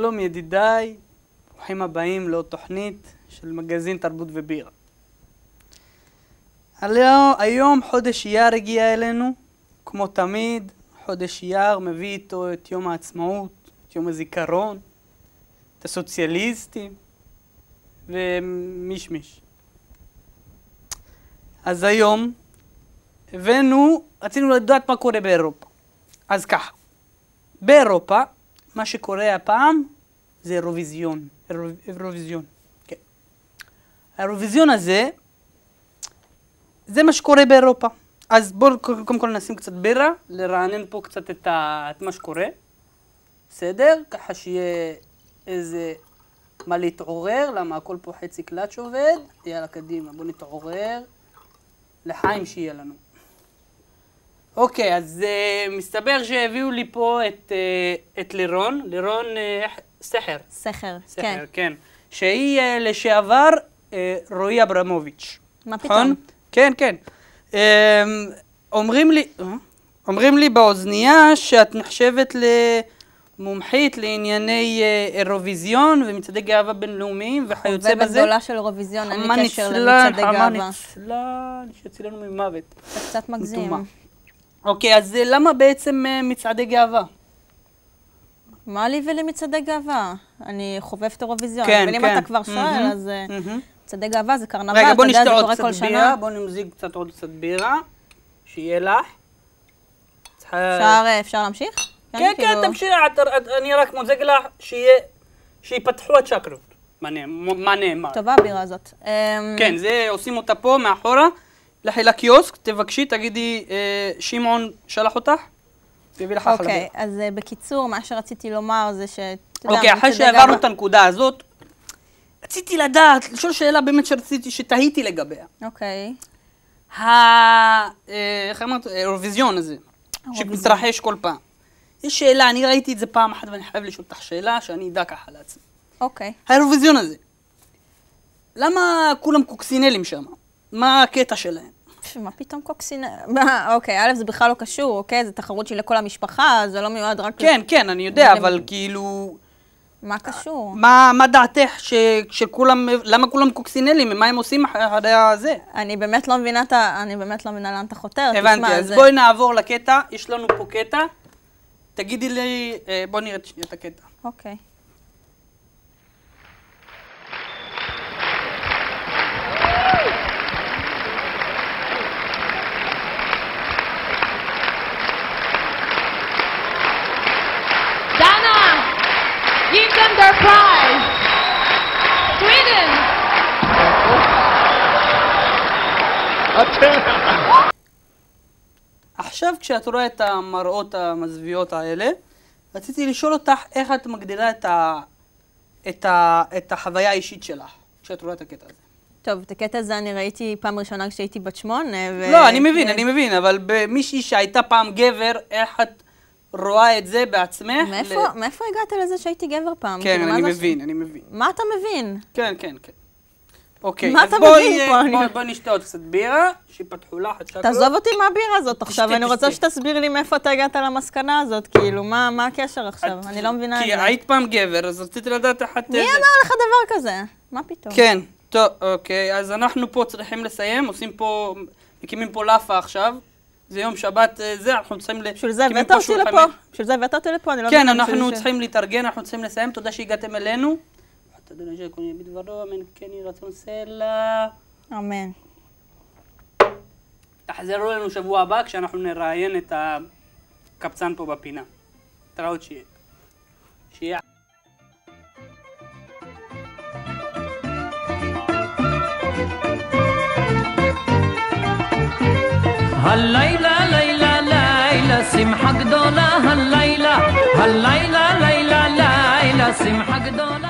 שלום ידידיי, ברוכים הבאים לעוד תוכנית של מגזין תרבות ובירה. היום חודש אייר הגיע אלינו, כמו תמיד, חודש אייר מביא איתו את יום העצמאות, את יום הזיכרון, את הסוציאליסטים ומישמיש. אז היום רצינו לדעת מה קורה באירופה. אז ככה, באירופה מה שקורה הפעם זה אירוויזיון. כן. האירוויזיון הזה, זה מה שקורה באירופה. אז בואו קודם כל נשים קצת בירה, לרענן פה קצת את מה שקורה. בסדר? ככה שיהיה איזה מה להתעורר, למה הכל פה חצי קלאץ' עובד. יאללה קדימה, בואו נתעורר. לחיים שיהיה לנו. אוקיי, אז מסתבר שהביאו לי פה את לירון סחר. סחר, כן. כן. שהיא לשעבר רועי אברמוביץ'. מה פתאום? כן, כן. אומרים לי באוזנייה שאת נחשבת למומחית לענייני אירוויזיון ומצעדי גאווה בינלאומיים וכיוצא בזה. ובגדולה של אירוויזיון, אין לי קשר למצעדי גאווה. חמה נצלן, שיצילנו ממוות. זה קצת מגזים. אוקיי, אז למה בעצם מצעדי גאווה? מה לי ולמצעדי גאווה? אני חובבת אירוויזיון. כן, אבל אם כן. אתה כבר שואל, אז מצעדי גאווה זה קרנבל, רגע, בוא אתה יודע, נשתה זה עוד קורה קצת כל שנה. בירה, בוא נמזיג קצת עוד קצת בירה, שיהיה לך. אפשר להמשיך? כן, כן, תמשיך, אני רק מוזג לך שיפתחו הצ'קרות. מה נאמר? טובה הבירה הזאת. כן, זה עושים אותה פה מאחורה, לכי לקיוסק, תבקשי, תגידי, שמעון שלח אותך, תביא לך חלבי. אוקיי, אז בקיצור, מה שרציתי לומר זה ש... אוקיי, אחרי שעברנו את הנקודה הזאת, רציתי לדעת, לשאול שאלה באמת שתהיתי לגביה. אוקיי. איך אמרת? האירוויזיון הזה, שמתרחש כל פעם. יש שאלה, אני ראיתי את זה פעם אחת ואני חייב לשאול אותך שאלה שאני אדע ככה לעצמי. אוקיי. האירוויזיון הזה, למה כולם קוקסינלים שם? מה הקטע שלהם? מה פתאום קוקסינל? אוקיי, א' זה בכלל לא קשור, אוקיי? זה תחרות שהיא לכל המשפחה, זה לא מיועד רק... כן, כן, אני יודע, אבל כאילו... מה קשור? מה דעתך שכולם, למה כולם קוקסינלים? מה הם עושים אחרי הזה? אני באמת לא מבינה לאן אתה חותר. הבנתי, אז בואי נעבור לקטע, יש לנו פה קטע. תגידי לי, בוא נראה את הקטע. אוקיי. Give them their prize. Sweden. עכשיו כשאת רואה את המראות המזוויעות האלה, רציתי לשאול אותך איך את מגדירה את החוויה האישית שלך, כשאת רואה את הקטע הזה. טוב, את הקטע הזה אני ראיתי פעם ראשונה כשהייתי בת 8 לא, אני מבין, אבל במישהי שהייתה פעם גבר, איך את רואה את זה בעצמך? מאיפה הגעת לזה שהייתי גבר פעם? כן, אני מבין. מה אתה מבין? כן. אוקיי, מה אתה מבין פה? בואי נשתה עוד קצת בירה, שיפתחו לך את שקלות. תעזוב אותי מהבירה הזאת עכשיו, אני רוצה שתסביר לי מאיפה אתה הגעת למסקנה הזאת, כאילו, מה הקשר עכשיו? אני לא מבינה את זה. כי היית פעם גבר, אז רציתי לדעת איך את... מי אמר לך דבר כזה? מה פתאום? כן, טוב, אוקיי, אז אנחנו פה צריכים לסיים, מקימים פה לאפה עכשיו. זה יום שבת, אנחנו צריכים... בשביל זה הבאת אותי לפה, אני לא... כן, אנחנו צריכים להתארגן, אנחנו צריכים לסיים, תודה שהגעתם אלינו. תודה שכוני בדברו, אמן כן יהי רצון סלע. אמן. תחזרו לנו שבוע הבא כשאנחנו נראיין את הקבצן פה בפינה. תראו שיהיה. הלילה לילה לילה שמחה גדולה הלילה הלילה לילה לילה שמחה גדולה